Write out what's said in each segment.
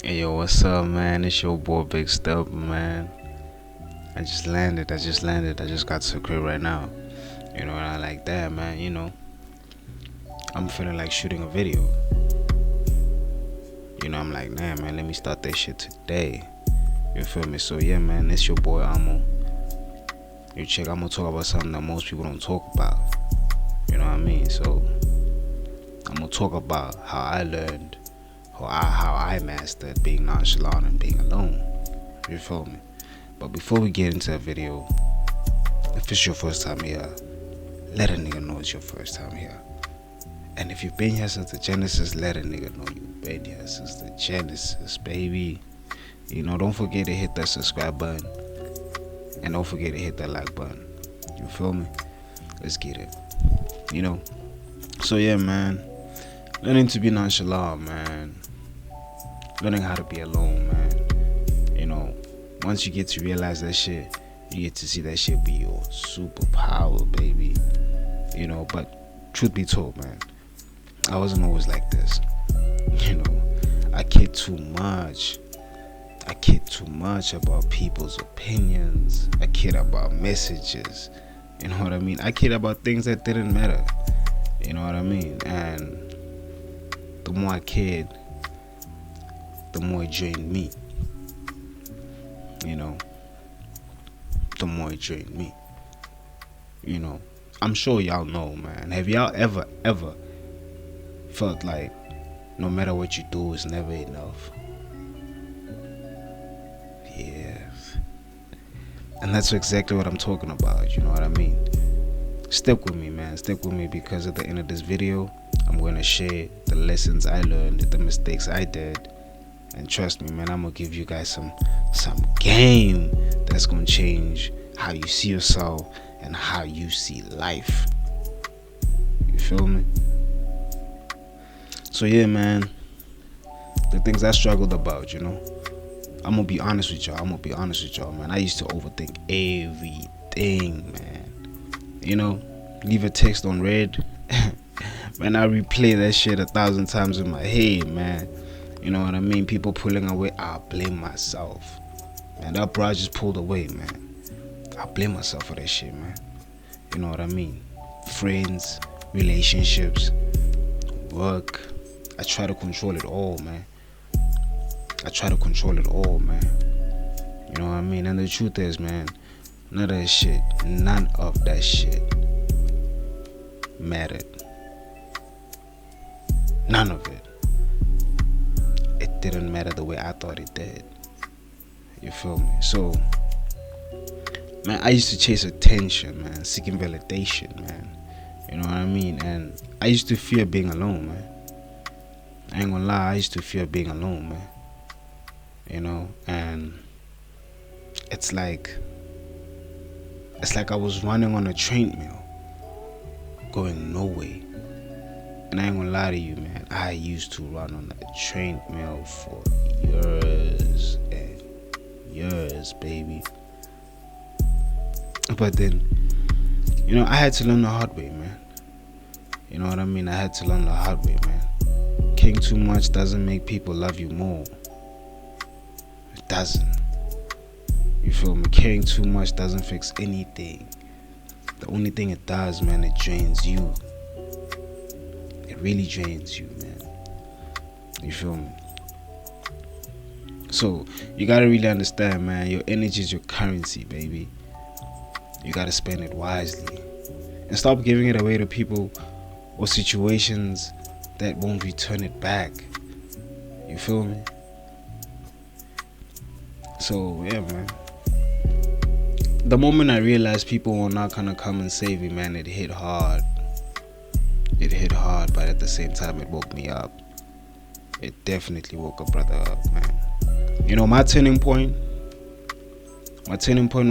Hey yo, what's up, man? It's your boy Big Step, man. I just got to the crib right now. And I like that, man. I'm feeling like shooting a video. I'm like, nah, man, let me start that shit today. You feel me? So, yeah, man, it's your boy Amo. I'm gonna talk about something that most people don't talk about. You know what I mean? So, I'm gonna talk about how I learned, how I mastered being nonchalant and being alone. You feel me? But before we get into the video, if it's your first time here, let a nigga know it's your first time here. And if you've been here since the Genesis, let a nigga know you've been here since the Genesis, baby. Don't forget to hit that subscribe button. And don't forget to hit that like button. You feel me? Let's get it. So yeah, man. Learning to be nonchalant, man. Learning how to be alone, man. Once you get to realize that shit, you get to see that shit be your superpower, baby. But truth be told, man, I wasn't always like this. I cared too much. I cared too much about people's opinions. I cared about messages. You know what I mean? I cared about things that didn't matter. You know what I mean? And the more I cared, the more it drained me. The more it drained me. I'm sure y'all know, man. Have y'all ever felt like no matter what you do, it's never enough? Yeah. And that's exactly what I'm talking about, you know what I mean? Stick with me, man. Stick with me, because at the end of this video, I'm going to share the lessons I learned, the mistakes I did. And trust me, man, I'm going to give you guys some game that's going to change how you see yourself and how you see life. You feel me? So yeah, man, the things I struggled about, I'm going to be honest with y'all, man. I used to overthink everything, man. Leave a text on red. Man, I replay that shit 1,000 times in my head, man. You know what I mean? People pulling away, I blame myself. Man, that bro just pulled away, man. I blame myself for that shit, man. You know what I mean? Friends, relationships, work. I try to control it all, man. You know what I mean? And the truth is, man, none of that shit mattered. None of it. It didn't matter the way I thought it did. You feel me? So, man, I used to chase attention, man, seeking validation, man. You know what I mean? And I used to fear being alone, man. I ain't gonna lie, I used to fear being alone, man. And it's like I was running on a treadmill, going nowhere. And I ain't gonna lie to you, man, I used to run on that treadmill for years and years, baby. But then, I had to learn the hard way, man. You know what I mean? I had to learn the hard way, man. Caring too much doesn't make people love you more. It doesn't. You feel me? Caring too much doesn't fix anything. The only thing it does, man, it drains you. It really drains you, man. You feel me? So you gotta really understand, man, your energy is your currency, baby. You gotta spend it wisely. And stop giving it away to people or situations that won't return it back. You feel me? So yeah, man. The moment I realized people were not gonna come and save me, man, it hit hard. But at the same time, it woke me up. It definitely woke a brother up, man. My turning point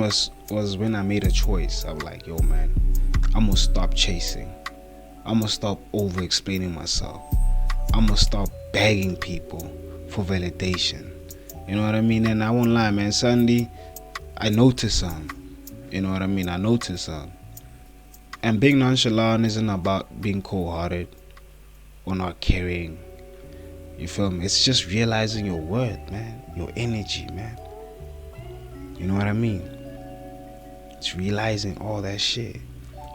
was when I made a choice. I was like, yo, man, I'm gonna stop chasing. I'm gonna stop over explaining myself. I'm gonna stop begging people for validation. You know what I mean? And I won't lie, man, suddenly I noticed something. You know what I mean? And being nonchalant isn't about being cold-hearted or not caring. You feel me? It's just realizing your worth, man. Your energy, man. You know what I mean? It's realizing all that shit.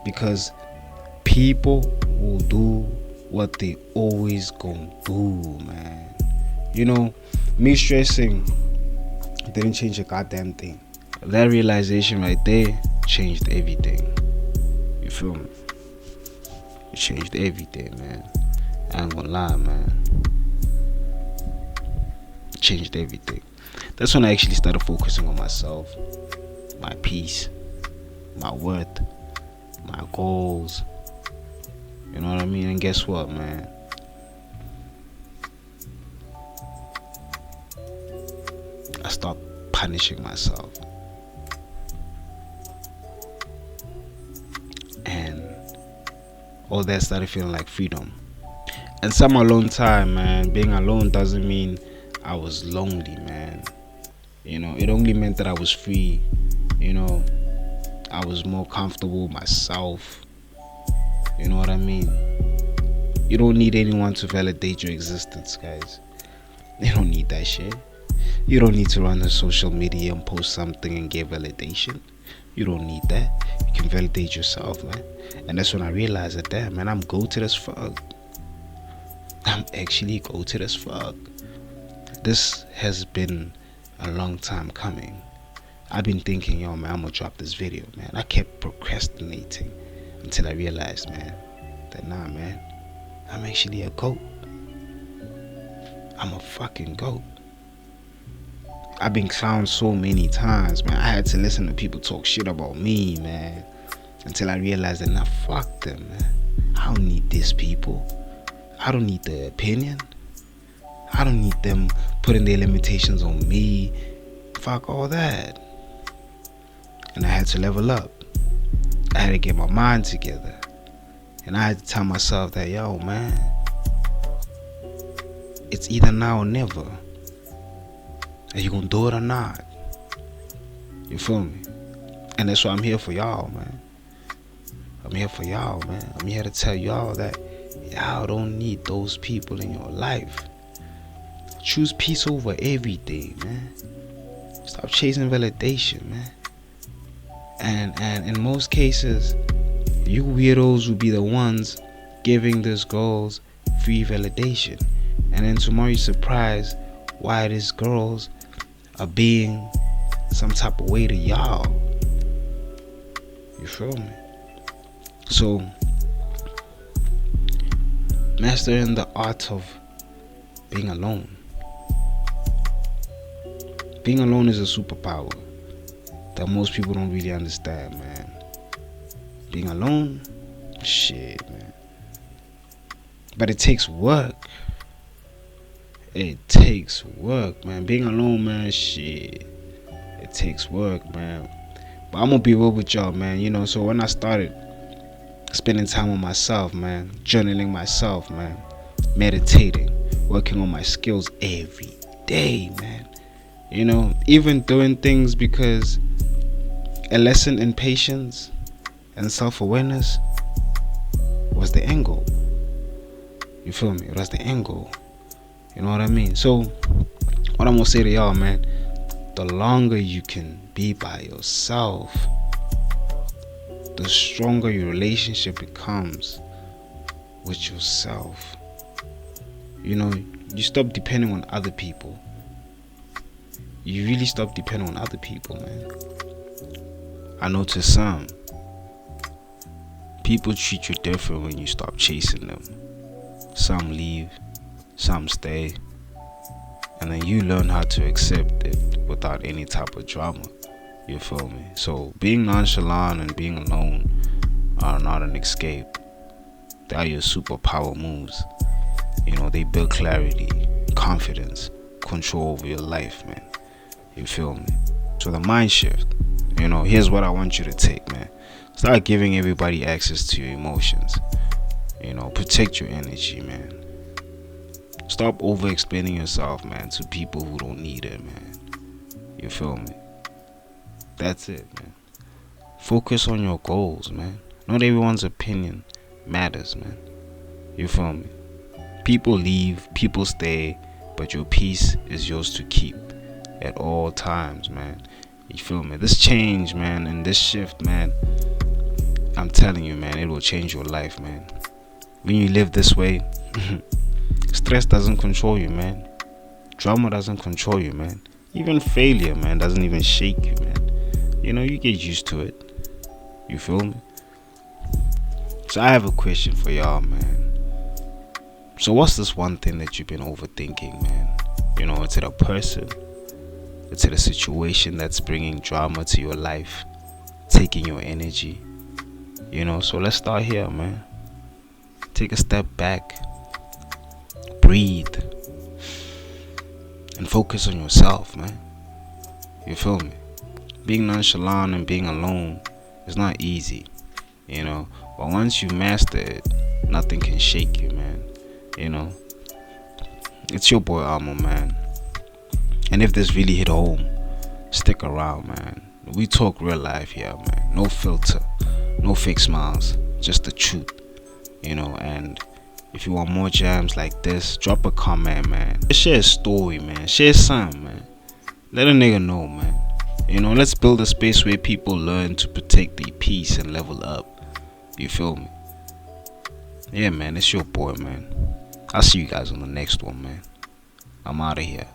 Because people will do what they always gonna do, man. You know, me stressing didn't change a goddamn thing. That realization right there changed everything. You feel me? It changed everything, man. I ain't gonna lie, man. It changed everything. That's when I actually started focusing on myself, my peace, my worth, my goals. You know what I mean? And guess what, man? I stopped punishing myself. And all that started feeling like freedom. And some alone time, man. Being alone doesn't mean I was lonely, man. You know, it only meant that I was free. You know, I was more comfortable myself. You know what I mean? You don't need anyone to validate your existence, guys. You don't need that shit. You don't need to run on social media and post something and get validation. You don't need that. You can validate yourself, man. And that's when I realized that, damn, man, I'm goated as fuck. I'm actually goated as fuck. This has been a long time coming. I've been thinking, yo, man, I'm gonna drop this video, man. I kept procrastinating until I realized, man, that nah, man, I'm actually a goat. I'm a fucking goat. I've been clowned so many times, man. I had to listen to people talk shit about me, man, until I realized that, nah, fuck them, man. I don't need these people. I don't need their opinion. I don't need them putting their limitations on me. Fuck all that. And I had to level up. I had to get my mind together. And I had to tell myself that, yo, man, it's either now or never. Are you gonna do it or not? You feel me? And that's why I'm here for y'all, man. I'm here for y'all, man. I'm here to tell y'all that y'all don't need those people in your life. Choose peace over everything, man. Stop chasing validation, man. And in most cases, you weirdos will be the ones giving these girls free validation. And then tomorrow you're surprised why these girls are being some type of way to y'all. You feel me? So, mastering the art of being alone. Being alone is a superpower that most people don't really understand, man. Being alone, shit, man. But it takes work. It takes work, man. Being alone, man, shit. It takes work, man. But I'm gonna be real with y'all, man. You know, so when I started spending time with myself, man, journaling myself, man, meditating, working on my skills every day, man. You know, even doing things because a lesson in patience and self-awareness was the end goal. You feel me? It was the end goal. You know what I mean? So, what I'm gonna say to y'all, man, the longer you can be by yourself, the stronger your relationship becomes with yourself. You know, you stop depending on other people. You really stop depending on other people, man. I know to some, people treat you different when you stop chasing them. Some leave, some stay, and then you learn how to accept it without any type of drama. You feel me? So being nonchalant and being alone are not an escape. They are your superpower moves. You know, they build clarity, confidence, control over your life, man. You feel me? So the mind shift, you know, here's what I want you to take, man. Start giving everybody access to your emotions. You know, protect your energy, man. Stop over explaining yourself, man, to people who don't need it, man. You feel me? That's it, man. Focus on your goals, man. Not everyone's opinion matters, man. You feel me? People leave, people stay, but your peace is yours to keep at all times, man. You feel me? This change, man, and this shift, man, I'm telling you, man, it will change your life, man. When you live this way, stress doesn't control you, man. Drama doesn't control you, man. Even failure, man, doesn't even shake you, man. You know, you get used to it. You feel me? So I have a question for y'all, man. So what's this one thing that you've been overthinking, man? You know, is it a person? Is it a situation that's bringing drama to your life, taking your energy? You know, so let's start here, man. Take a step back, breathe, and focus on yourself, man. You feel me? Being nonchalant and being alone is not easy, you know, but once you master it, nothing can shake you, man. You know, it's your boy Amo, man. And if this really hit home, stick around, man. We talk real life here, man. No filter, no fake smiles, just the truth, you know. And if you want more jams like this, drop a comment, man. Share a story, man. Share something, man. Let a nigga know, man. You know, let's build a space where people learn to protect their peace and level up. You feel me? Yeah, man, it's your boy, man. I'll see you guys on the next one, man. I'm out of here.